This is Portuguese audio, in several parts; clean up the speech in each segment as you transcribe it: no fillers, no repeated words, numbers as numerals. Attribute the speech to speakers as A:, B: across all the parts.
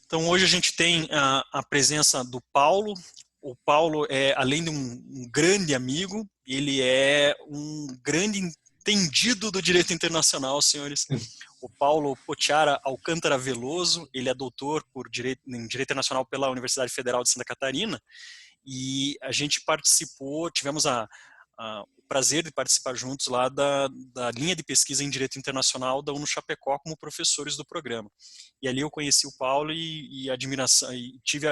A: Então, hoje a gente tem a presença do Paulo. O Paulo é, além de um grande amigo, ele é um grande entendido do direito internacional, senhores. O Paulo Potiara Alcântara Veloso, ele é doutor em Direito Internacional pela Universidade Federal de Santa Catarina, e a gente participou, tivemos o prazer de participar juntos lá da linha de pesquisa em Direito Internacional da UNO Chapecó como professores do programa. E ali eu conheci o Paulo e admiração, e tive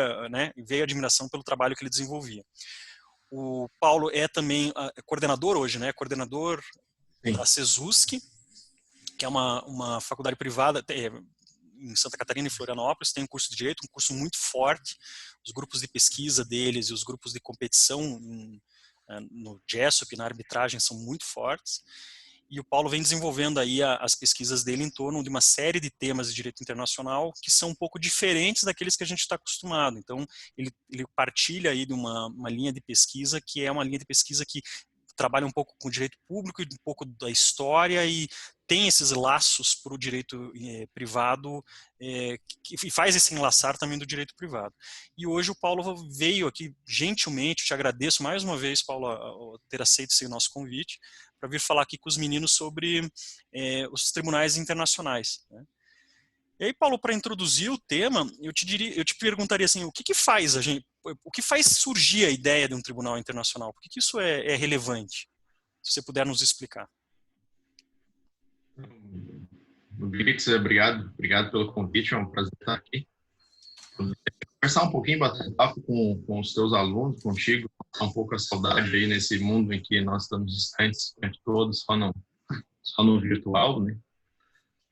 A: veio a admiração pelo trabalho que ele desenvolvia. O Paulo é também coordenador hoje, né? Coordenador da CESUSC, que é uma faculdade privada em Santa Catarina e Florianópolis, tem um curso de Direito, um curso muito forte. Os grupos de pesquisa deles e os grupos de competição no GESOP, na arbitragem, são muito fortes. E o Paulo vem desenvolvendo aí as pesquisas dele em torno de uma série de temas de direito internacional que são um pouco diferentes daqueles que a gente está acostumado. Então, ele partilha aí de uma linha de pesquisa que é uma linha de pesquisa que trabalha um pouco com o direito público e um pouco da história e tem esses laços para o direito privado e faz esse enlaçar também do direito privado. E hoje o Paulo veio aqui gentilmente, te agradeço mais uma vez, Paulo, a ter aceito esse nosso convite, para vir falar aqui com os meninos sobre os tribunais internacionais, né? E aí, Paulo, para introduzir o tema, eu te perguntaria assim, o que faz surgir a ideia de um tribunal internacional? Por que isso é relevante? Se você puder nos explicar.
B: Grix, obrigado pelo convite, é um prazer estar aqui. Conversar um pouquinho, bater papo com os teus alunos, contigo, um pouco a saudade aí nesse mundo em que nós estamos distantes de todos, só no virtual, né?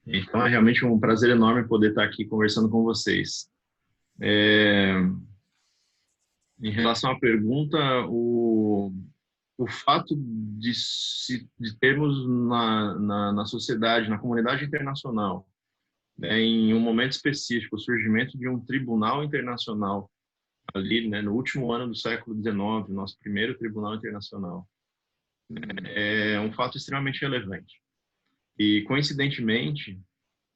B: Então é realmente um prazer enorme poder estar aqui conversando com vocês. Em relação à pergunta, o fato de termos na sociedade, na comunidade internacional, né, em um momento específico, o surgimento de um tribunal internacional ali, né, no último ano do século XIX, nosso primeiro tribunal internacional, é um fato extremamente relevante. E, coincidentemente,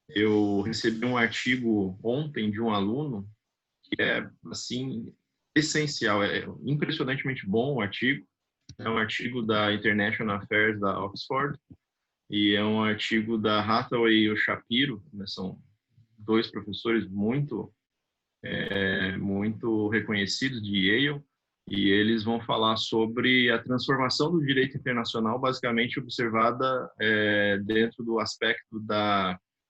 B: eu recebi um artigo ontem de um aluno que é, assim, essencial, é impressionantemente bom o artigo. É um artigo da International Affairs da Oxford e é um artigo da Hathaway e o Shapiro, né, são dois professores muito reconhecidos de Yale, e eles vão falar sobre a transformação do direito internacional, basicamente observada dentro do aspecto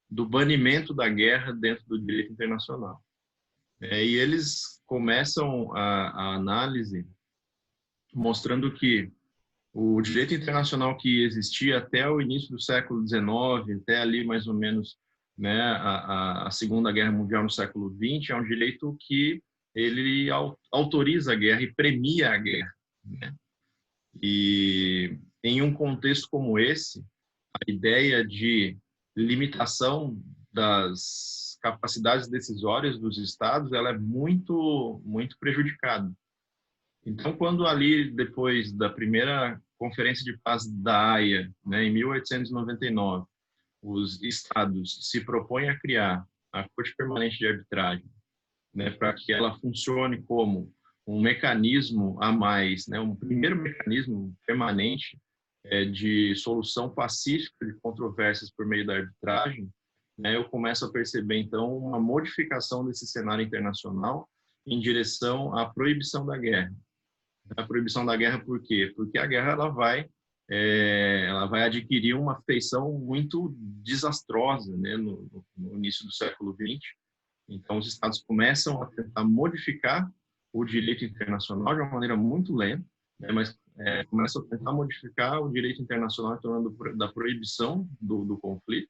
B: do banimento da guerra dentro do direito internacional. E eles começam a análise mostrando que o direito internacional que existia até o início do século XIX, até ali mais ou menos, né, a Segunda Guerra Mundial no século XX, é um direito que ele autoriza a guerra e premia a guerra, né? E em um contexto como esse, a ideia de limitação das capacidades decisórias dos estados, ela é muito, muito prejudicada. Então, quando ali, depois da primeira Conferência de Paz da Haia, né, em 1899, os estados se propõem a criar a Corte Permanente de Arbitragem, né, para que ela funcione como um mecanismo a mais, né, um primeiro mecanismo permanente de solução pacífica de controvérsias por meio da arbitragem, né, eu começo a perceber, então, uma modificação desse cenário internacional em direção à proibição da guerra. A proibição da guerra por quê? Porque a guerra ela vai adquirir uma feição muito desastrosa, né, no início do século XX. Então, os estados começam a tentar modificar o direito internacional de uma maneira muito lenta, né, mas começam a tentar modificar o direito internacional em torno da proibição do conflito.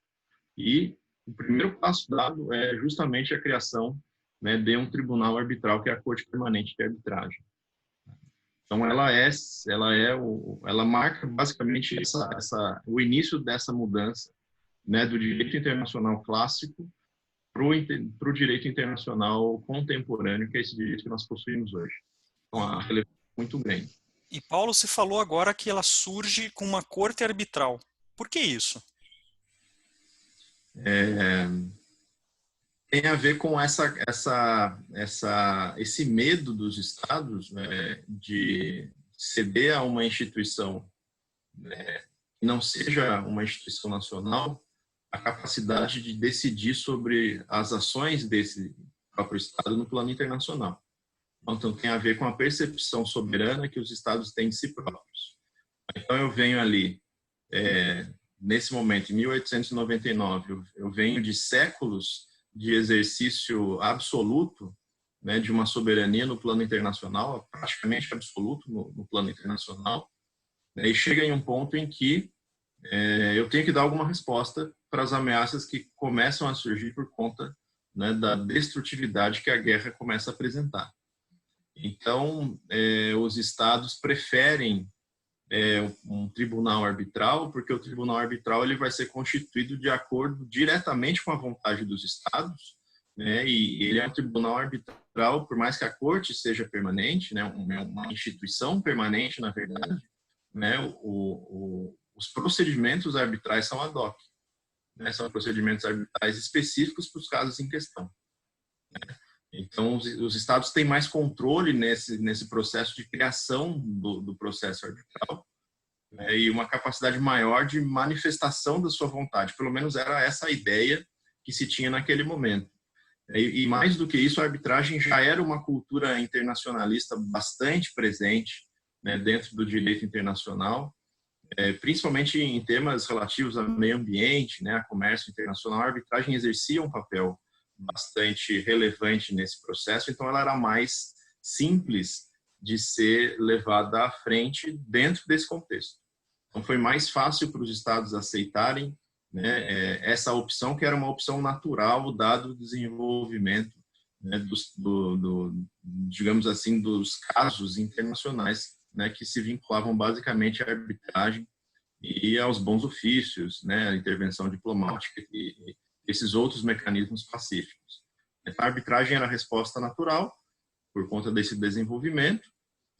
B: E o primeiro passo dado é justamente a criação, né, de um tribunal arbitral, que é a Corte Permanente de Arbitragem. Então, ela marca basicamente o início dessa mudança, né, do direito internacional clássico para o direito internacional contemporâneo, que é esse direito que nós possuímos hoje. Então, a relevância é muito grande.
A: E Paulo, se falou agora que ela surge com uma corte arbitral. Por que isso?
B: tem a ver com esse medo dos estados, né, de ceder a uma instituição, né, que não seja uma instituição nacional, a capacidade de decidir sobre as ações desse próprio estado no plano internacional. Então, tem a ver com a percepção soberana que os estados têm de si próprios. Então, eu venho ali, nesse momento, em 1899, eu venho de séculos de exercício absoluto, né, de uma soberania no plano internacional, praticamente absoluto no plano internacional, né, e chega em um ponto em que eu tenho que dar alguma resposta para as ameaças que começam a surgir por conta, né, da destrutividade que a guerra começa a apresentar. Então, os estados preferem um tribunal arbitral, porque o tribunal arbitral ele vai ser constituído de acordo diretamente com a vontade dos estados, né? E ele é um tribunal arbitral, por mais que a corte seja permanente, né? Uma instituição permanente, na verdade, né? Os procedimentos arbitrais são ad hoc, né? São procedimentos arbitrais específicos para os casos em questão, né? Então, os estados têm mais controle nesse processo de criação do processo arbitral, né, e uma capacidade maior de manifestação da sua vontade. Pelo menos era essa a ideia que se tinha naquele momento. E mais do que isso, a arbitragem já era uma cultura internacionalista bastante presente, né, dentro do direito internacional, principalmente em temas relativos ao meio ambiente, né, a comércio internacional. A arbitragem exercia um papel bastante relevante nesse processo, então ela era mais simples de ser levada à frente dentro desse contexto. Então foi mais fácil para os estados aceitarem, né, essa opção, que era uma opção natural dado o desenvolvimento, né, digamos assim, dos casos internacionais, né, que se vinculavam basicamente à arbitragem e aos bons ofícios, né, à intervenção diplomática e esses outros mecanismos pacíficos. A arbitragem era a resposta natural por conta desse desenvolvimento,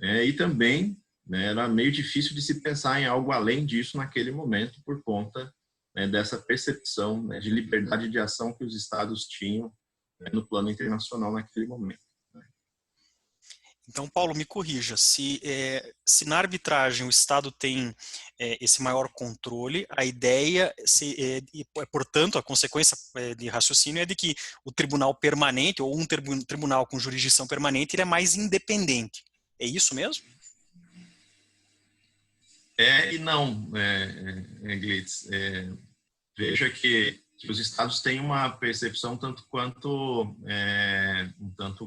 B: e também, né, era meio difícil de se pensar em algo além disso naquele momento por conta, né, dessa percepção, né, de liberdade de ação que os estados tinham, né, no plano internacional naquele momento.
A: Então, Paulo, me corrija, se na arbitragem o Estado tem esse maior controle, a ideia, portanto, a consequência de raciocínio é de que o tribunal permanente, ou um tribunal com jurisdição permanente, ele é mais independente. É isso mesmo?
B: E não, Glitz. Veja que os estados têm uma percepção um tanto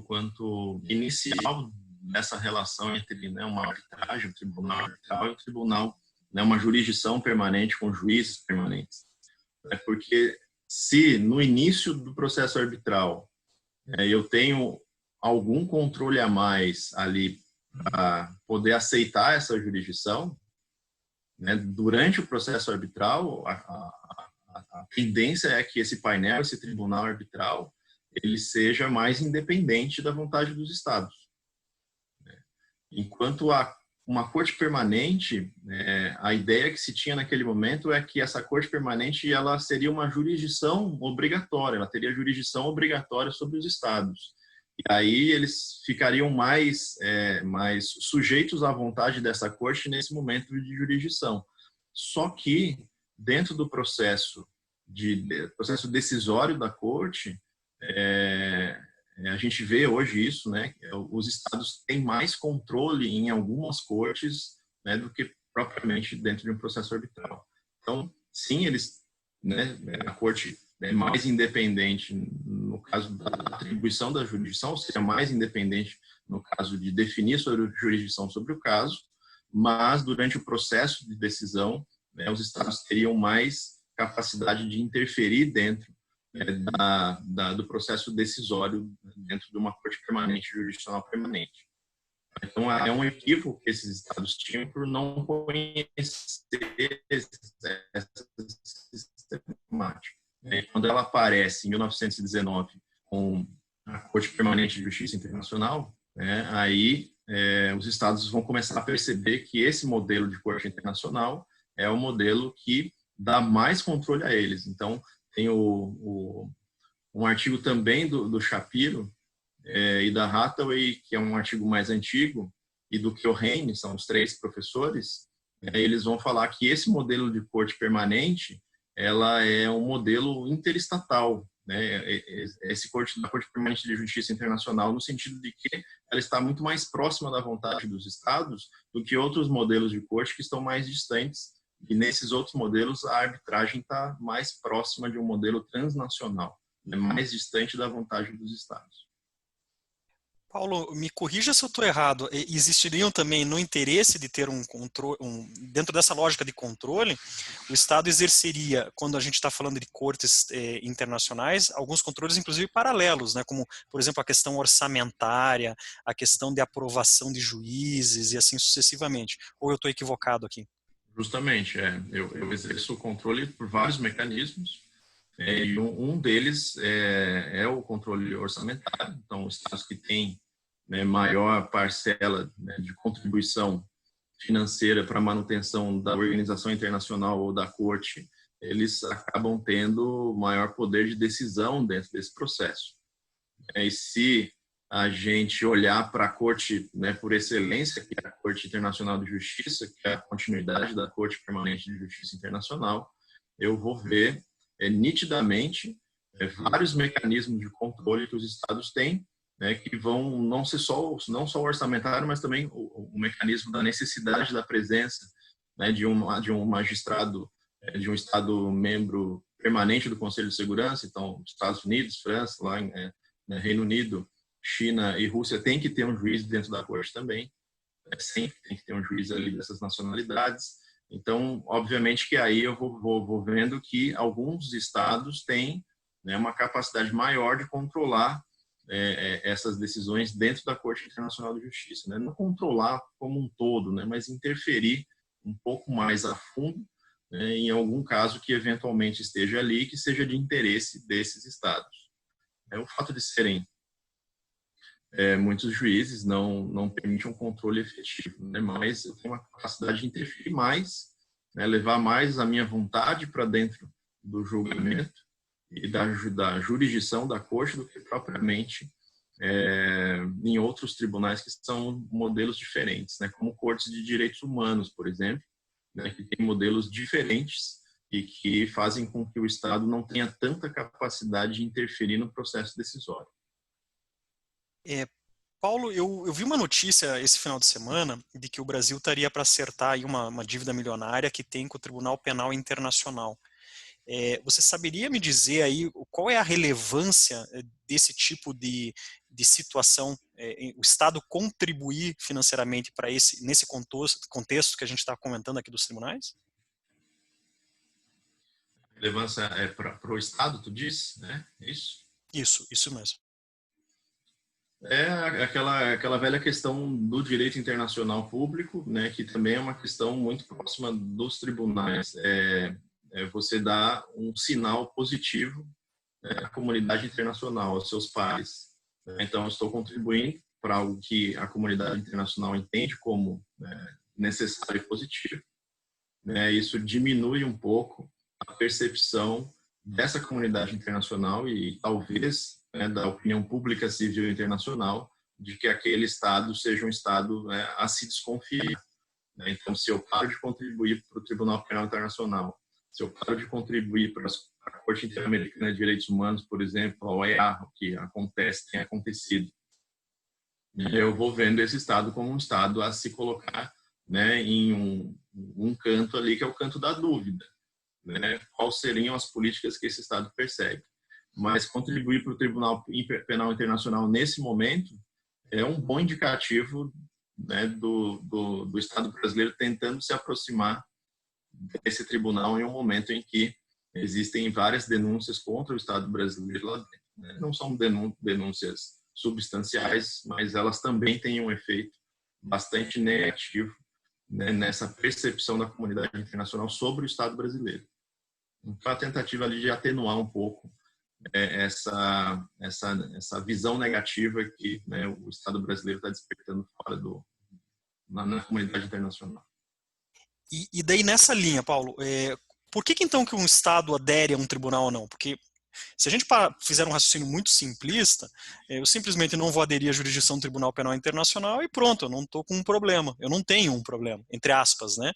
B: quanto inicial dessa relação entre, né, uma arbitragem, um tribunal arbitral e um tribunal, né, uma jurisdição permanente com juízes permanentes. Porque se no início do processo arbitral eu tenho algum controle a mais ali para poder aceitar essa jurisdição, né, durante o processo arbitral, a tendência é que esse painel, esse tribunal arbitral, ele seja mais independente da vontade dos estados. Enquanto uma corte permanente, a ideia que se tinha naquele momento é que essa corte permanente ela seria uma jurisdição obrigatória, ela teria jurisdição obrigatória sobre os estados. E aí eles ficariam mais sujeitos à vontade dessa corte nesse momento de jurisdição. Só que, dentro do processo decisório da corte, a gente vê hoje isso, né? Os estados têm mais controle em algumas cortes, né, do que propriamente dentro de um processo arbitral. Então, sim, né, a corte é mais independente no caso da atribuição da jurisdição, ou seja, mais independente no caso de definir sobre a jurisdição sobre o caso, mas durante o processo de decisão, né, os estados teriam mais capacidade de interferir dentro do processo decisório dentro de uma corte permanente, jurisdicional permanente. Então, é um equívoco que esses estados tinham por não conhecer essa sistemática. Quando ela aparece em 1919 com a Corte Permanente de Justiça Internacional, aí os estados vão começar a perceber que esse modelo de corte internacional é o modelo que dá mais controle a eles. Então, tem o um artigo também do Shapiro e da Hathaway, que é um artigo mais antigo, e do Keohane, são os 3 professores, eles vão falar que esse modelo de corte permanente, ela é um modelo interestatal, né? Esse da Corte Permanente de Justiça Internacional, no sentido de que ela está muito mais próxima da vontade dos estados do que outros modelos de corte que estão mais distantes. E nesses outros modelos, a arbitragem está mais próxima de um modelo transnacional, né? Mais distante da vontade dos estados.
A: Paulo, me corrija se eu estou errado. Existiriam também, no interesse de ter um controle, dentro dessa lógica de controle, o Estado exerceria, quando a gente está falando de cortes internacionais, alguns controles, inclusive paralelos, né? Como, por exemplo, a questão orçamentária, a questão de aprovação de juízes e assim sucessivamente. Ou eu estou equivocado aqui?
B: Justamente, eu exerço o controle por vários mecanismos. E um deles é o controle orçamentário. Então, os estados que têm, né, maior parcela, né, de contribuição financeira para a manutenção da organização internacional ou da corte, eles acabam tendo maior poder de decisão dentro desse processo. E se a gente olhar para a corte, né, por excelência, que é a Corte Internacional de Justiça, que é a continuidade da Corte Permanente de Justiça Internacional, eu vou ver nitidamente vários mecanismos de controle que os estados têm, né, que vão não só o orçamentário, mas também o mecanismo da necessidade da presença, né, de um magistrado de um estado membro permanente do Conselho de Segurança. Então, Estados Unidos, França, lá Reino Unido, China e Rússia têm que ter um juiz dentro da corte também. Sempre tem que ter um juiz ali dessas nacionalidades. Então, obviamente que aí eu vou vendo que alguns estados têm, né, uma capacidade maior de controlar essas decisões dentro da Corte Internacional de Justiça, né? Não controlar como um todo, né, mas interferir um pouco mais a fundo, né, em algum caso que eventualmente esteja ali, que seja de interesse desses estados. O fato de serem muitos juízes não permite um controle efetivo, né? Mas eu tenho uma capacidade de interferir mais, né? Levar mais a minha vontade para dentro do julgamento e da jurisdição da corte do que propriamente em outros tribunais que são modelos diferentes, né? Como cortes de direitos humanos, por exemplo, né? Que tem modelos diferentes e que fazem com que o Estado não tenha tanta capacidade de interferir no processo decisório.
A: Paulo, eu vi uma notícia esse final de semana de que o Brasil estaria para acertar aí uma dívida milionária que tem com o Tribunal Penal Internacional. Você saberia me dizer aí qual é a relevância desse tipo de situação, o Estado contribuir financeiramente para nesse contexto que a gente está comentando aqui dos tribunais?
B: Relevância para o Estado, tu diz, né? Isso?
A: Isso mesmo.
B: É aquela velha questão do direito internacional público, né, que também é uma questão muito próxima dos tribunais. Você dá um sinal positivo, né, à comunidade internacional, aos seus pares. Então, eu estou contribuindo para algo que a comunidade internacional entende como necessário e positivo. Isso diminui um pouco a percepção dessa comunidade internacional e talvez da opinião pública civil internacional de que aquele Estado seja um Estado a se desconfiar. Então, se eu paro de contribuir para o Tribunal Penal Internacional, se eu paro de contribuir para a Corte Interamericana de Direitos Humanos, por exemplo, a OEA, que tem acontecido, eu vou vendo esse Estado como um Estado a se colocar em um canto ali, que é o canto da dúvida. Quais seriam as políticas que esse Estado persegue. Mas contribuir para o Tribunal Penal Internacional nesse momento é um bom indicativo do Estado brasileiro tentando se aproximar desse tribunal em um momento em que existem várias denúncias contra o Estado brasileiro lá dentro. Não são denúncias substanciais, mas elas também têm um efeito bastante negativo nessa percepção da comunidade internacional sobre o Estado brasileiro. Então, a tentativa ali de atenuar um pouco essa visão negativa que o Estado brasileiro está despertando fora na comunidade internacional.
A: E daí nessa linha, Paulo, por que então que um Estado adere a um tribunal ou não? Porque Se a gente fizer um raciocínio muito simplista, eu simplesmente não vou aderir à jurisdição do Tribunal Penal Internacional e pronto, eu não estou com um problema, eu não tenho um problema, entre aspas, né?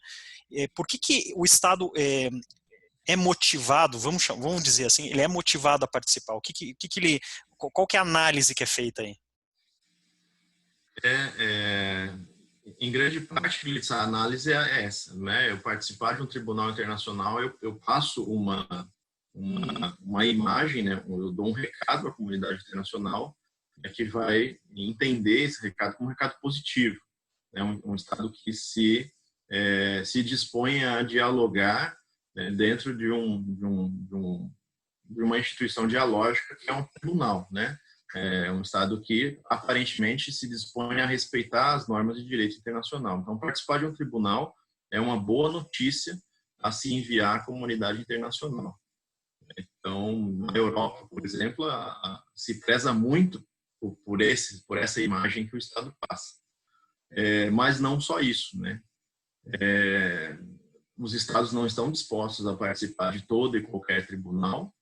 A: Por que o Estado é motivado, vamos dizer assim, ele é motivado a participar? Qual que é a análise que é feita aí?
B: Em grande parte, essa análise é essa, né? Eu participar de um tribunal internacional, eu passo uma imagem, né? Eu dou um recado à comunidade internacional, né, que vai entender esse recado como um recado positivo, né? Um Estado que se dispõe a dialogar, né, dentro de uma instituição dialógica que é um tribunal, né? É um Estado que aparentemente se dispõe a respeitar as normas de direito internacional. Então, participar de um tribunal é uma boa notícia a se enviar à comunidade internacional. Então, na Europa, por exemplo, se preza muito por essa imagem que o Estado passa. Mas não só isso, né? Os Estados não estão dispostos a participar de todo e qualquer tribunal,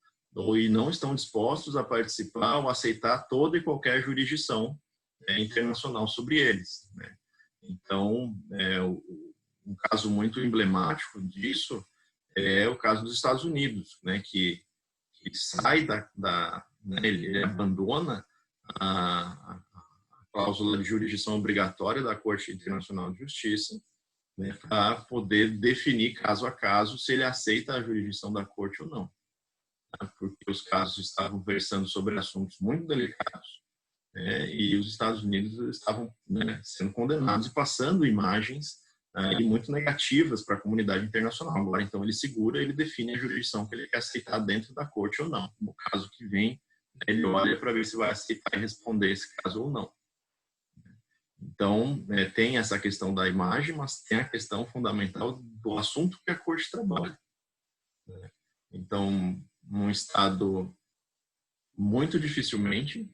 B: e não estão dispostos a participar ou aceitar toda e qualquer jurisdição internacional sobre eles, né? Então, um caso muito emblemático disso é o caso dos Estados Unidos, né, que sai né, ele abandona a cláusula de jurisdição obrigatória da Corte Internacional de Justiça, né, para poder definir caso a caso se ele aceita a jurisdição da Corte ou não, porque os casos estavam versando sobre assuntos muito delicados, né, e os Estados Unidos estavam, né, sendo condenados e passando imagens muito negativas para a comunidade internacional. Agora, então, ele define a jurisdição que ele quer aceitar dentro da Corte ou não. No caso que vem, ele olha para ver se vai aceitar e responder esse caso ou não. Então, tem essa questão da imagem, mas tem a questão fundamental do assunto que a Corte trabalha. Então, num Estado, muito dificilmente,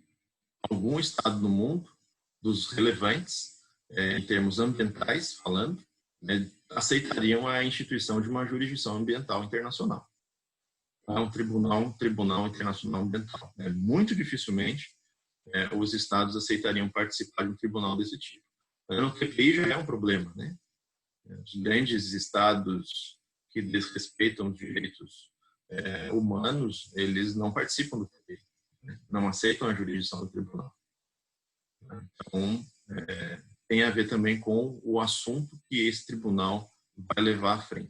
B: algum Estado no mundo, dos relevantes, em termos ambientais falando, aceitariam a instituição de uma jurisdição ambiental internacional. Um tribunal internacional ambiental. Muito dificilmente os Estados aceitariam participar de um tribunal desse tipo. No TPI já é um problema, né? Os grandes Estados que desrespeitam direitos humanos, eles não participam do TPI, né? Não aceitam a jurisdição do tribunal. Então, tem a ver também com o assunto que esse tribunal vai levar à frente.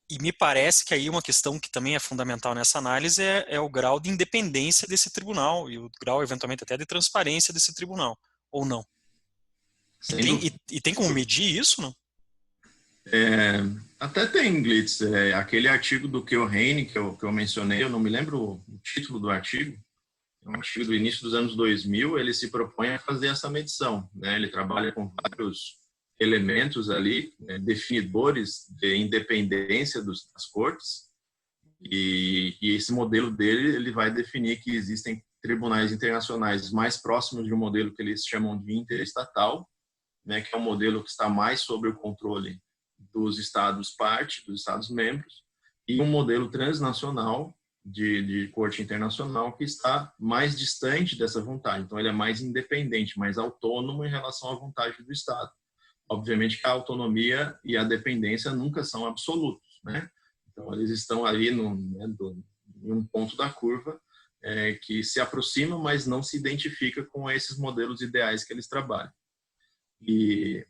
A: E me parece que aí uma questão que também é fundamental nessa análise é o grau de independência desse tribunal e o grau, eventualmente, até de transparência desse tribunal, ou não? E tem como medir isso, não?
B: Até tem, Glitz. Aquele artigo do Keohane que eu mencionei, eu não me lembro o título do artigo, é um artigo do início dos anos 2000, ele se propõe a fazer essa medição, né? Ele trabalha com vários elementos ali, definidores de independência das cortes, e esse modelo dele, ele vai definir que existem tribunais internacionais mais próximos de um modelo que eles chamam de interestatal, né, que é um modelo que está mais sob o controle dos Estados parte, dos Estados membros, e um modelo transnacional de corte internacional que está mais distante dessa vontade. Então, ele é mais independente, mais autônomo em relação à vontade do Estado. Obviamente que a autonomia e a dependência nunca são absolutos, né? Então, eles estão ali em um ponto da curva que se aproxima, mas não se identifica com esses modelos ideais que eles trabalham. E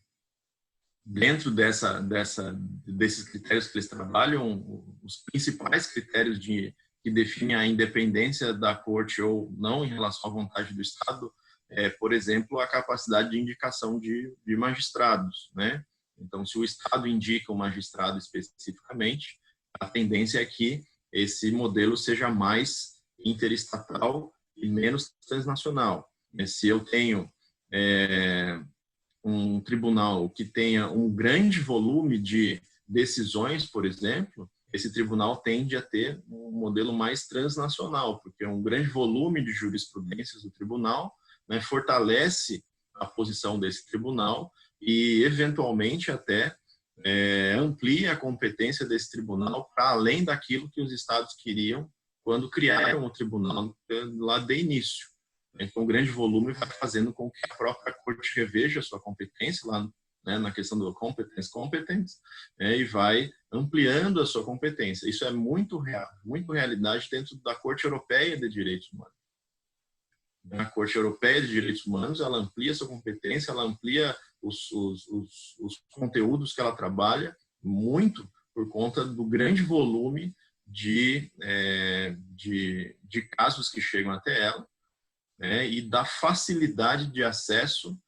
B: dentro desses critérios que eles trabalham, os principais critérios que definem a independência da corte ou não em relação à vontade do Estado por exemplo, a capacidade de indicação de magistrados, né? Então, se o Estado indica um magistrado especificamente, a tendência é que esse modelo seja mais interestatal e menos transnacional. Se eu tenho um tribunal que tenha um grande volume de decisões, por exemplo, esse tribunal tende a ter um modelo mais transnacional, porque um grande volume de jurisprudências do tribunal, né, fortalece a posição desse tribunal e, eventualmente, até amplia a competência desse tribunal para além daquilo que os estados queriam quando criaram o tribunal lá de início. Então, o grande volume vai fazendo com que a própria corte reveja a sua competência lá, né, na questão do competence, e vai ampliando a sua competência. Isso é muito real, muito realidade dentro da Corte Europeia de Direitos Humanos. A Corte Europeia de Direitos Humanos, ela amplia sua competência, ela amplia os conteúdos que ela trabalha muito por conta do grande volume de casos que chegam até ela, né, e da facilidade de acesso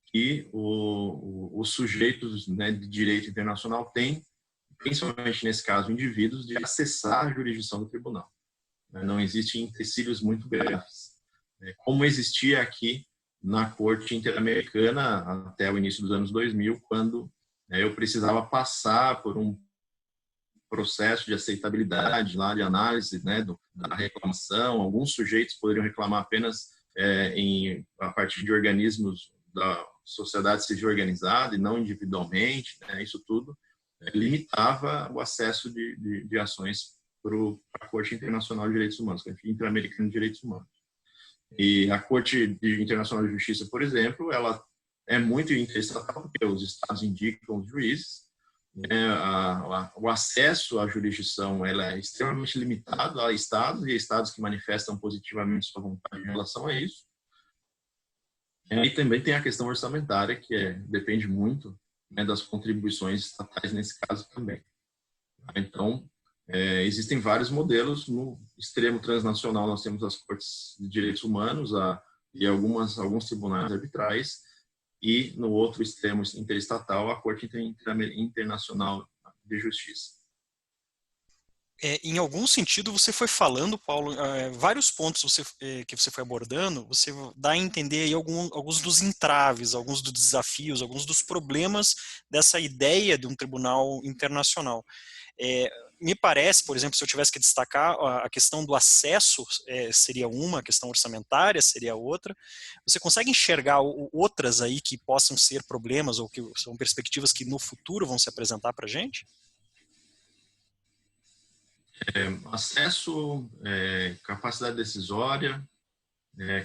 B: que os sujeitos, né, de direito internacional têm, principalmente nesse caso indivíduos, de acessar a jurisdição do tribunal. Não existem empecilhos muito graves, como existia aqui na Corte Interamericana até o início dos anos 2000, quando eu precisava passar por um processo de aceitabilidade, lá de análise, né, da reclamação. Alguns sujeitos poderiam reclamar apenas a partir de organismos da sociedade civil organizada e não individualmente, né, isso tudo limitava o acesso de ações para a Corte Internacional de Direitos Humanos, Interamericana de Direitos Humanos. E a Corte Internacional de Justiça, por exemplo, ela é muito interestatal, porque os estados indicam os juízes, o acesso à jurisdição ela é extremamente limitado a estados, e estados que manifestam positivamente sua vontade em relação a isso. E também tem a questão orçamentária, que depende muito, né, das contribuições estatais nesse caso também. Então, existem vários modelos. No extremo transnacional, nós temos as cortes de direitos humanos e alguns tribunais arbitrais, e no outro extremo interestatal, a Corte Internacional de Justiça.
A: Em algum sentido, você foi falando, Paulo, vários pontos que você foi abordando, você dá a entender aí alguns dos entraves, alguns dos desafios, alguns dos problemas dessa ideia de um tribunal internacional. Me parece, por exemplo, se eu tivesse que destacar, a questão do acesso seria uma, a questão orçamentária seria outra. Você consegue enxergar outras aí que possam ser problemas ou que são perspectivas que no futuro vão se apresentar para a gente?
B: Acesso, capacidade decisória,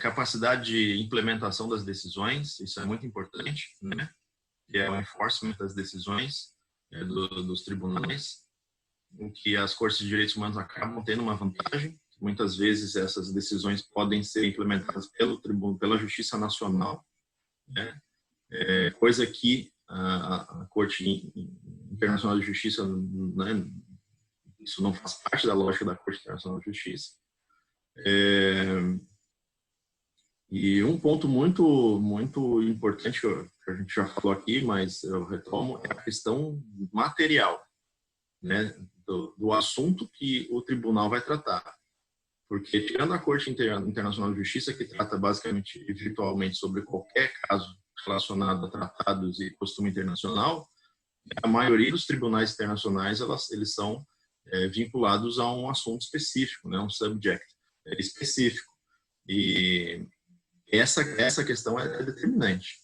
B: capacidade de implementação das decisões, isso é muito importante, né? Que é o enforcement das decisões dos tribunais, em que as cortes de direitos humanos acabam tendo uma vantagem. Muitas vezes essas decisões podem ser implementadas pela Justiça Nacional, né? Coisa que a Corte Internacional de Justiça, né, isso não faz parte da lógica da Corte Internacional de Justiça. E um ponto muito, muito importante que a gente já falou aqui, mas eu retomo, é a questão material, né, do assunto que o tribunal vai tratar. Porque, tirando a Corte Internacional de Justiça, que trata basicamente e virtualmente sobre qualquer caso relacionado a tratados e costume internacional, a maioria dos tribunais internacionais eles são vinculados a um assunto específico, né, um subject específico. E essa questão é determinante.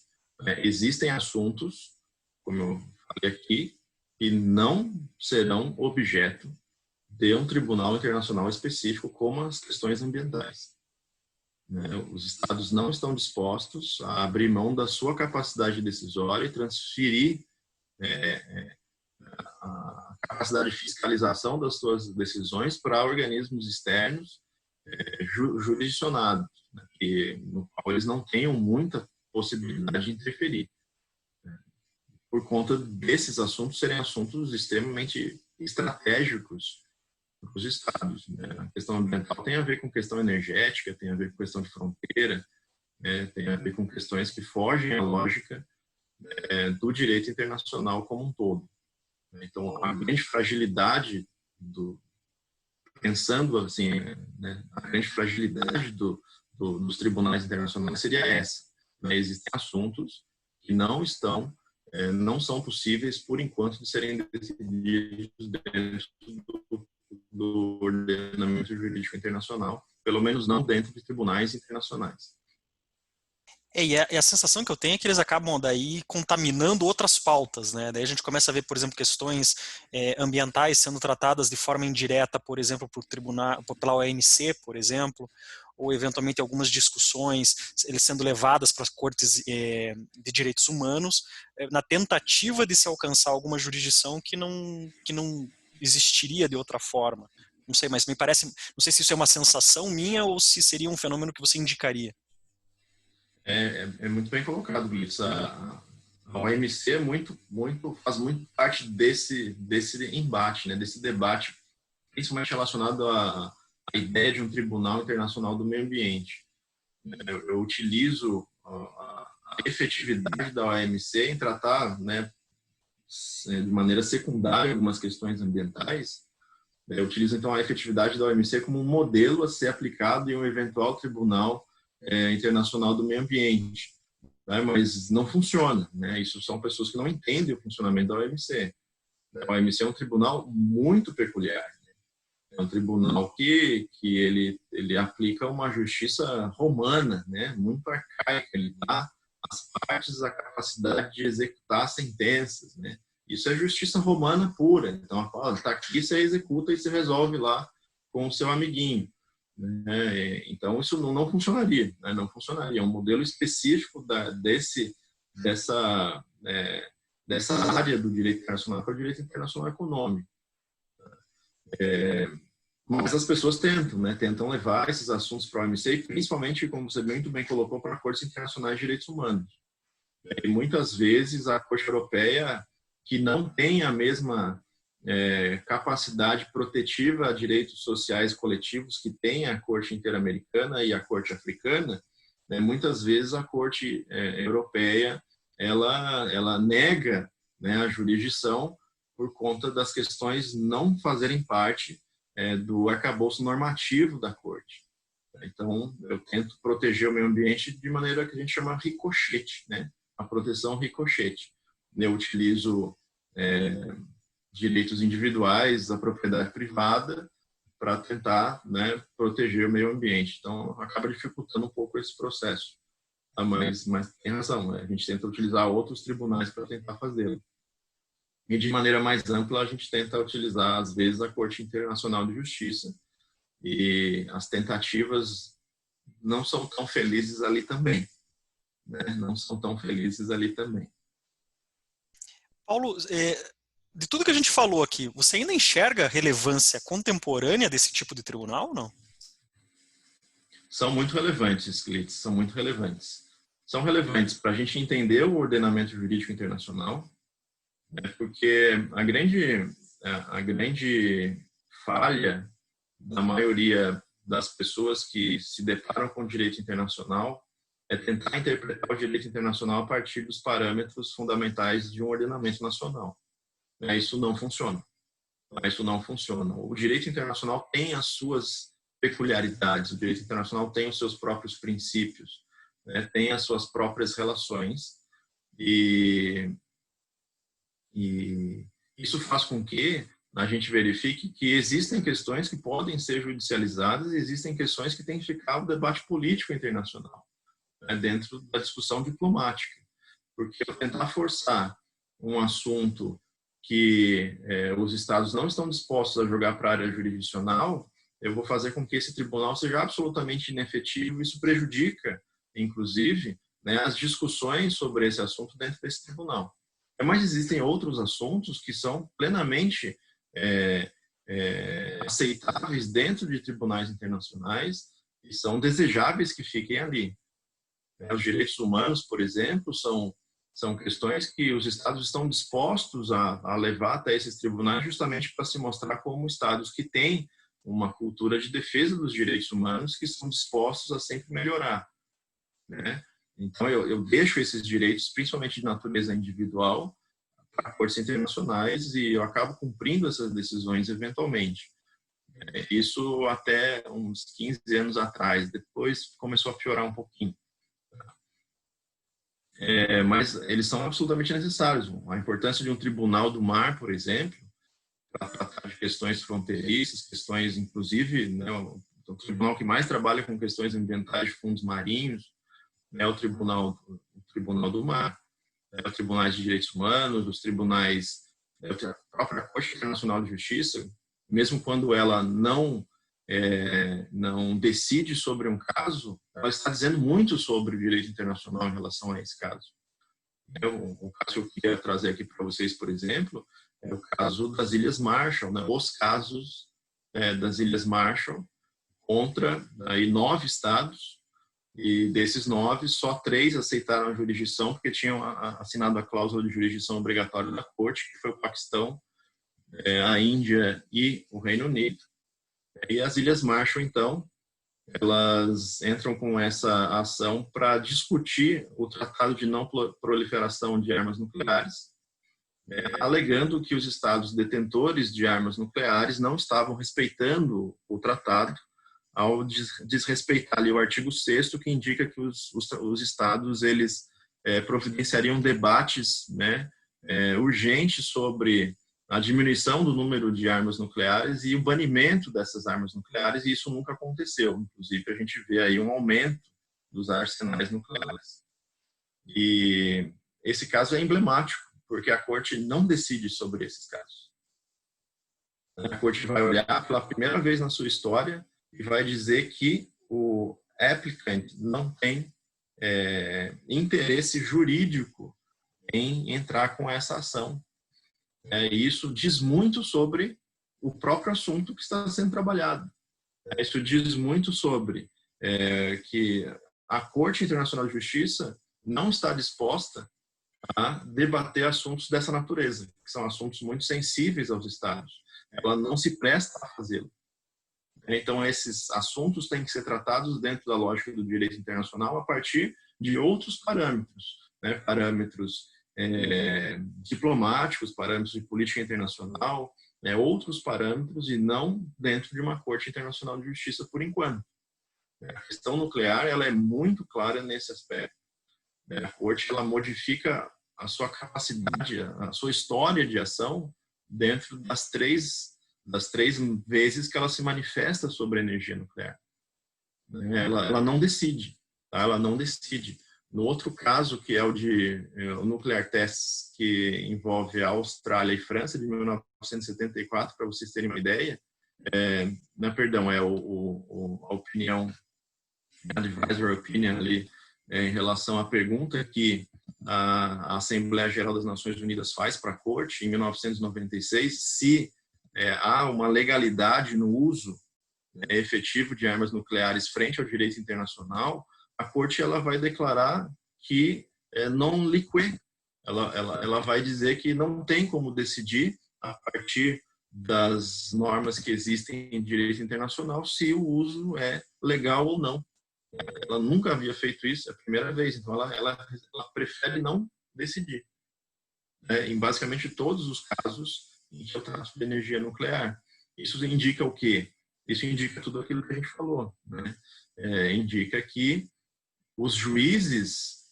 B: Existem assuntos, como eu falei aqui, que não serão objeto de um tribunal internacional específico, como as questões ambientais. Os estados não estão dispostos a abrir mão da sua capacidade decisória e transferir a capacidade de fiscalização das suas decisões para organismos externos jurisdicionados, né, no qual eles não tenham muita possibilidade de interferir, né, por conta desses assuntos serem assuntos extremamente estratégicos para os estados, né? A questão ambiental tem a ver com questão energética, tem a ver com questão de fronteira, né, tem a ver com questões que fogem à lógica do direito internacional como um todo. Então, a grande fragilidade pensando assim, né, a grande fragilidade dos tribunais internacionais seria essa, né? Existem assuntos que não são possíveis por enquanto de serem decididos dentro do ordenamento jurídico internacional, pelo menos não dentro de tribunais internacionais.
A: E a sensação que eu tenho é que eles acabam daí contaminando outras pautas, né? Daí a gente começa a ver, por exemplo, questões ambientais sendo tratadas de forma indireta, por exemplo, por tribunal, pela OMC, por exemplo, ou eventualmente algumas discussões eles sendo levadas para as cortes de direitos humanos, na tentativa de se alcançar alguma jurisdição que não existiria de outra forma. Não sei, mas me parece, não sei se isso é uma sensação minha ou se seria um fenômeno que você indicaria.
B: É muito bem colocado, Blitz. A OMC faz muito parte desse embate, né, desse debate, principalmente relacionado à ideia de um Tribunal Internacional do Meio Ambiente. Eu utilizo a efetividade da OMC em tratar, né, de maneira secundária algumas questões ambientais. Eu utilizo, então, a efetividade da OMC como um modelo a ser aplicado em um eventual Tribunal Internacional do Meio Ambiente. Né? Mas não funciona. Né? Isso são pessoas que não entendem o funcionamento da OMC. A OMC é um tribunal muito peculiar. Né? É um tribunal que ele aplica uma justiça romana, né? Muito arcaica. Ele dá às partes a capacidade de executar sentenças. Né? Isso é justiça romana pura. Então, está aqui, você executa e você resolve lá com o seu amiguinho. Né? Então, isso não funcionaria. Né? Não funcionaria. É um modelo específico dessa área do direito internacional, que é o direito internacional econômico. Mas as pessoas tentam, né? Tentam levar esses assuntos para a OMC, e principalmente, como você muito bem colocou, para cortes internacionais de direitos humanos. E muitas vezes a Corte Europeia, que não tem a mesma capacidade protetiva a direitos sociais coletivos que tem a Corte Interamericana e a Corte Africana, né, muitas vezes a Corte Europeia ela nega, né, a jurisdição por conta das questões não fazerem parte do arcabouço normativo da Corte. Então, eu tento proteger o meio ambiente de maneira que a gente chama ricochete, né? A proteção ricochete. Eu utilizo direitos individuais, a propriedade privada, para tentar, né, proteger o meio ambiente. Então, acaba dificultando um pouco esse processo. Mas tem razão, né? A gente tenta utilizar outros tribunais para tentar fazê-lo. E, de maneira mais ampla, a gente tenta utilizar, às vezes, a Corte Internacional de Justiça. E as tentativas não são tão felizes ali também. Né? Não são tão felizes ali também.
A: Paulo, de tudo que a gente falou aqui, você ainda enxerga a relevância contemporânea desse tipo de tribunal ou não?
B: São muito relevantes, Clitz, são muito relevantes. São relevantes para a gente entender o ordenamento jurídico internacional, né, porque a grande falha da maioria das pessoas que se deparam com o direito internacional é tentar interpretar o direito internacional a partir dos parâmetros fundamentais de um ordenamento nacional. Isso não funciona. Isso não funciona. O direito internacional tem as suas peculiaridades, o direito internacional tem os seus próprios princípios, né? Tem as suas próprias relações e isso faz com que a gente verifique que existem questões que podem ser judicializadas e existem questões que têm que ficar no debate político internacional, né? Dentro da discussão diplomática. Porque tentar forçar um assunto que os estados não estão dispostos a jogar para a área jurisdicional, eu vou fazer com que esse tribunal seja absolutamente inefetivo. Isso prejudica, inclusive, né, as discussões sobre esse assunto dentro desse tribunal. Mas existem outros assuntos que são plenamente aceitáveis dentro de tribunais internacionais e são desejáveis que fiquem ali. Os direitos humanos, por exemplo, são questões que os estados estão dispostos a levar até esses tribunais justamente para se mostrar como estados que têm uma cultura de defesa dos direitos humanos que estão dispostos a sempre melhorar. Né? Então, eu deixo esses direitos, principalmente de natureza individual, para cortes internacionais e eu acabo cumprindo essas decisões eventualmente. Isso até uns 15 anos atrás. Depois começou a piorar um pouquinho. Mas eles são absolutamente necessários. A importância de um tribunal do mar, por exemplo, para tratar de questões fronteiriças, questões, inclusive, né, o tribunal que mais trabalha com questões ambientais de fundos marinhos, né, o Tribunal do Mar, os tribunais de direitos humanos, os tribunais, a própria Corte Internacional de Justiça, mesmo quando ela não decide sobre um caso, ela está dizendo muito sobre o direito internacional em relação a esse caso. O caso que eu queria trazer aqui para vocês, por exemplo, é o caso das Ilhas Marshall, né? Os casos das Ilhas Marshall contra aí 9 estados, e desses 9, só 3 aceitaram a jurisdição porque tinham assinado a cláusula de jurisdição obrigatória da Corte, que foi o Paquistão, a Índia e o Reino Unido. E as Ilhas Marshall, então, elas entram com essa ação para discutir o Tratado de Não Proliferação de Armas Nucleares, alegando que os estados detentores de armas nucleares não estavam respeitando o tratado ao desrespeitar ali o artigo 6º, que indica que os estados eles providenciariam debates, né, urgentes sobre a diminuição do número de armas nucleares e o banimento dessas armas nucleares, e isso nunca aconteceu. Inclusive, a gente vê aí um aumento dos arsenais nucleares. E esse caso é emblemático, porque a Corte não decide sobre esses casos. A Corte vai olhar pela primeira vez na sua história e vai dizer que o applicant não tem interesse jurídico em entrar com essa ação. E isso diz muito sobre o próprio assunto que está sendo trabalhado. Isso diz muito sobre que a Corte Internacional de Justiça não está disposta a debater assuntos dessa natureza, que são assuntos muito sensíveis aos Estados. Ela não se presta a fazê-lo. Então, esses assuntos têm que ser tratados dentro da lógica do direito internacional a partir de outros parâmetros, né? Parâmetros diplomáticos, parâmetros de política internacional, outros parâmetros, e não dentro de uma Corte Internacional de Justiça por enquanto. A questão nuclear ela é muito clara nesse aspecto. A Corte ela modifica a sua capacidade, a sua história de ação dentro das três vezes que ela se manifesta sobre a energia nuclear. Ela não decide, tá? Ela não decide. No outro caso, que é o Nuclear Tests, que envolve a Austrália e França, de 1974, para vocês terem uma ideia, a opinião, a advisory opinion ali, em relação à pergunta que a Assembleia Geral das Nações Unidas faz para a Corte, em 1996, se há uma legalidade no uso efetivo de armas nucleares frente ao direito internacional, a Corte ela vai declarar que non liquid. Ela vai dizer que não tem como decidir, a partir das normas que existem em direito internacional, se o uso é legal ou não. Ela nunca havia feito isso, é a primeira vez, então ela prefere não decidir. Em basicamente todos os casos em que eu trato de energia nuclear. Isso indica o quê? Isso indica tudo aquilo que a gente falou, né? Indica que os juízes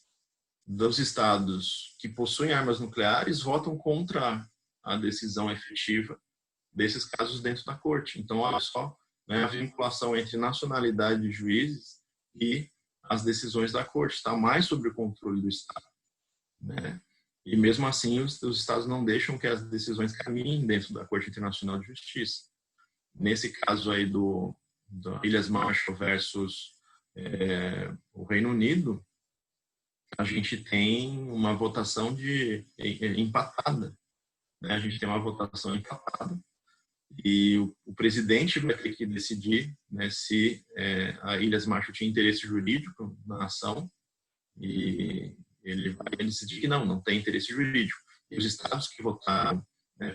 B: dos estados que possuem armas nucleares votam contra a decisão efetiva desses casos dentro da Corte. Então, olha só, né, a vinculação entre nacionalidade de juízes e as decisões da Corte está mais sob o controle do Estado, né? E mesmo assim, os estados não deixam que as decisões caminhem dentro da Corte Internacional de Justiça. Nesse caso aí do Ilhas Marshall versus o Reino Unido, a gente tem uma votação empatada, né? A gente tem uma votação empatada e o presidente vai ter que decidir, né, se a Ilhas Marshall tinha interesse jurídico na ação, e ele vai decidir que não tem interesse jurídico. E os estados que votaram, né,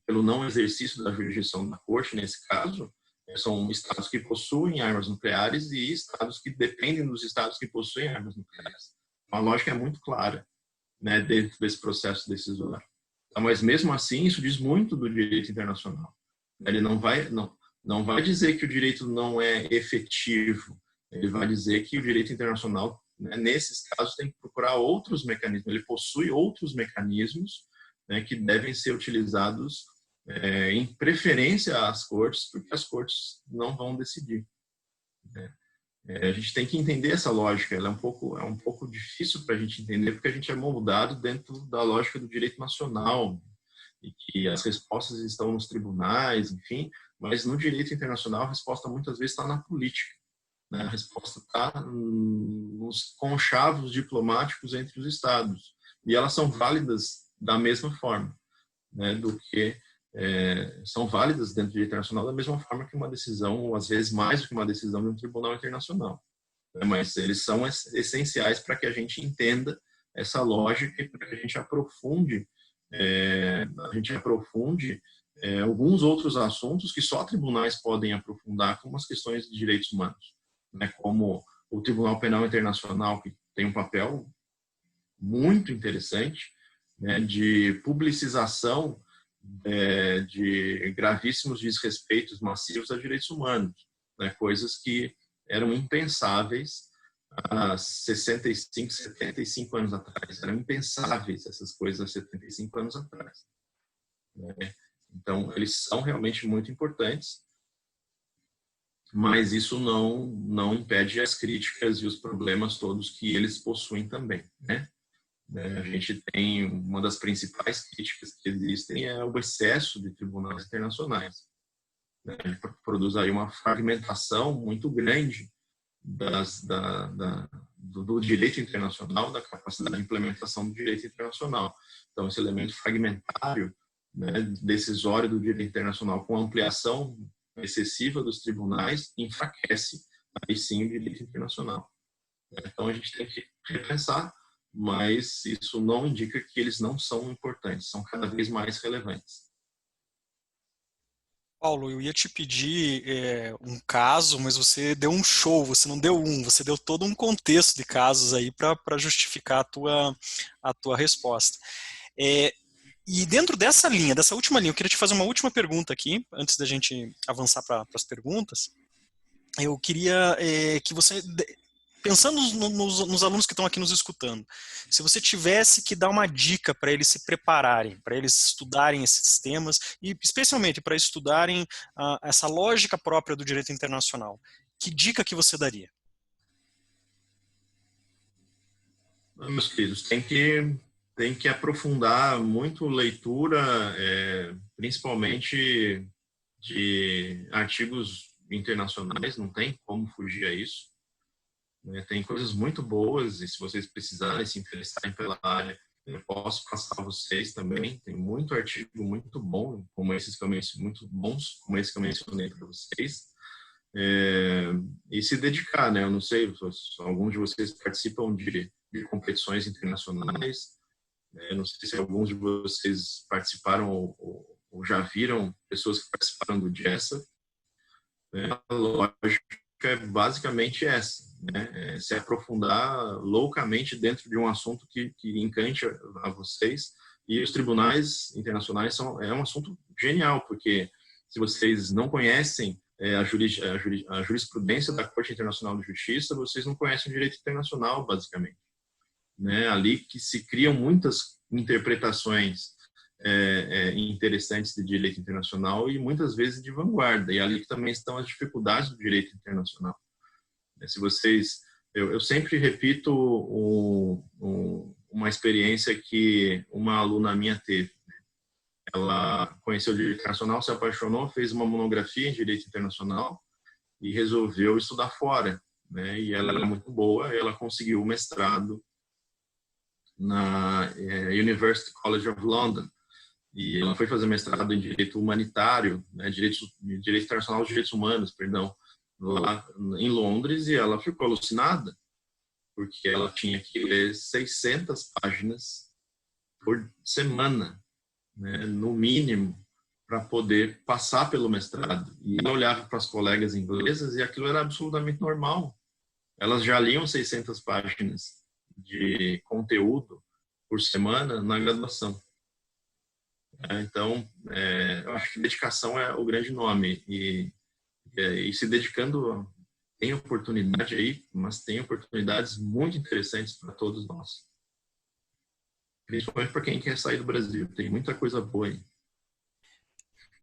B: pelo não exercício da jurisdição da Corte, nesse caso, são estados que possuem armas nucleares e estados que dependem dos estados que possuem armas nucleares. A lógica é muito clara, né, dentro desse processo decisório. Então, mas mesmo assim, isso diz muito do direito internacional. Ele não vai dizer que o direito não é efetivo, ele vai dizer que o direito internacional, né, nesses casos, tem que procurar outros mecanismos. Ele possui outros mecanismos, né, que devem ser utilizados em preferência às cortes, porque as cortes não vão decidir, né? A gente tem que entender essa lógica, ela é um pouco difícil para a gente entender, porque a gente é moldado dentro da lógica do direito nacional, e que as respostas estão nos tribunais, enfim, mas no direito internacional a resposta muitas vezes está na política, né? A resposta está nos conchavos diplomáticos entre os estados, e elas são válidas da mesma forma, né, do que são válidas dentro do direito internacional da mesma forma que uma decisão, ou às vezes mais do que uma decisão de um tribunal internacional, né? Mas eles são essenciais para que a gente entenda essa lógica e para que a gente aprofunde alguns outros assuntos que só tribunais podem aprofundar, como as questões de direitos humanos, né? Como o Tribunal Penal Internacional, que tem um papel muito interessante, né, de publicização de gravíssimos desrespeitos massivos a direitos humanos, né, coisas que eram impensáveis há 65, 75 anos atrás. Eram impensáveis essas coisas há 75 anos atrás, né? Então, eles são realmente muito importantes, mas isso não impede as críticas e os problemas todos que eles possuem também, né? A gente tem uma das principais críticas que existem é o excesso de tribunais internacionais. Ele produz aí uma fragmentação muito grande do direito internacional, da capacidade de implementação do direito internacional. Então, esse elemento fragmentário, né, decisório do direito internacional com ampliação excessiva dos tribunais enfraquece aí sim o direito internacional. Então, a gente tem que repensar, mas isso não indica que eles não são importantes, são cada vez mais relevantes.
A: Paulo, eu ia te pedir um caso, mas você deu um show, você não deu um, você deu todo um contexto de casos aí para justificar a tua resposta. E dentro dessa linha, dessa última linha, eu queria te fazer uma última pergunta aqui, antes da gente avançar para as perguntas. Eu queria que você, pensando nos alunos que estão aqui nos escutando, se você tivesse que dar uma dica para eles se prepararem, para eles estudarem esses temas, e especialmente para estudarem essa lógica própria do direito internacional, que dica que você daria?
B: Meus queridos, tem que aprofundar muito leitura, principalmente de artigos internacionais, não tem como fugir a isso. Tem coisas muito boas e se vocês precisarem se interessarem pela área, eu posso passar a vocês também. Tem muito artigo muito bom, como esses que eu mencionei, muito bons, como esse que eu mencionei para vocês. E se dedicar, né? Eu não sei, alguns de vocês participam de competições internacionais. Eu não sei se alguns de vocês participaram ou já viram pessoas que participaram do JESA. A lógica é basicamente essa, né? Se aprofundar loucamente dentro de um assunto que encante a vocês. E os tribunais internacionais é um assunto genial, porque se vocês não conhecem a jurisprudência da Corte Internacional de Justiça, vocês não conhecem o direito internacional, basicamente, né? Ali que se criam muitas interpretações interessantes de direito internacional e muitas vezes de vanguarda, e ali que também estão as dificuldades do direito internacional. Se vocês, eu sempre repito uma experiência que uma aluna minha teve. Ela conheceu o direito internacional, se apaixonou, fez uma monografia em direito internacional e resolveu estudar fora, né? E ela era muito boa, ela conseguiu o mestrado na University College of London. E ela foi fazer mestrado em direito humanitário, né, direito internacional dos direitos humanos, perdão, lá em Londres, e ela ficou alucinada, porque ela tinha que ler 600 páginas por semana, né, no mínimo, para poder passar pelo mestrado. E ela olhava para as colegas inglesas e aquilo era absolutamente normal. Elas já liam 600 páginas de conteúdo por semana na graduação. Então, eu acho que dedicação é o grande nome. E se dedicando, tem oportunidade aí, mas tem oportunidades muito interessantes para todos nós. Principalmente para quem quer sair do Brasil. Tem muita coisa boa aí.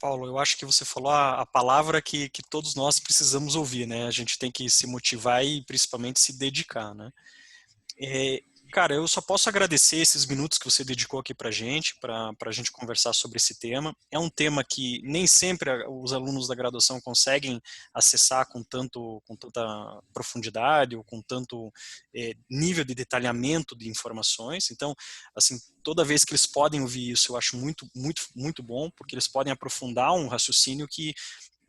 A: Paulo, eu acho que você falou a palavra que todos nós precisamos ouvir, né? A gente tem que se motivar e principalmente se dedicar, né? É, cara, eu só posso agradecer esses minutos que você dedicou aqui para a gente conversar sobre esse tema. É um tema que nem sempre os alunos da graduação conseguem acessar com tanta profundidade ou com tanto nível de detalhamento de informações. Então, assim, toda vez que eles podem ouvir isso, eu acho muito, muito, muito bom, porque eles podem aprofundar um raciocínio que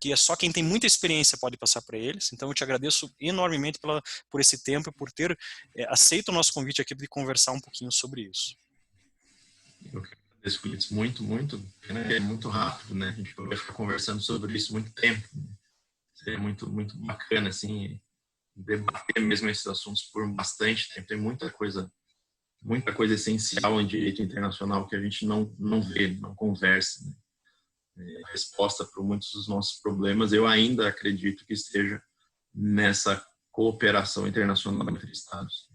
A: é só quem tem muita experiência pode passar para eles. Então, eu te agradeço enormemente por esse tempo e por ter aceito o nosso convite aqui de conversar um pouquinho sobre isso.
B: Eu que agradeço, Felipe, muito, muito. É muito rápido, né? A gente vai ficar conversando sobre isso muito tempo. Seria muito, muito bacana, assim, debater mesmo esses assuntos por bastante tempo. Tem muita coisa essencial em direito internacional que a gente não vê, não conversa, né? A resposta para muitos dos nossos problemas, eu ainda acredito que esteja nessa cooperação internacional entre Estados.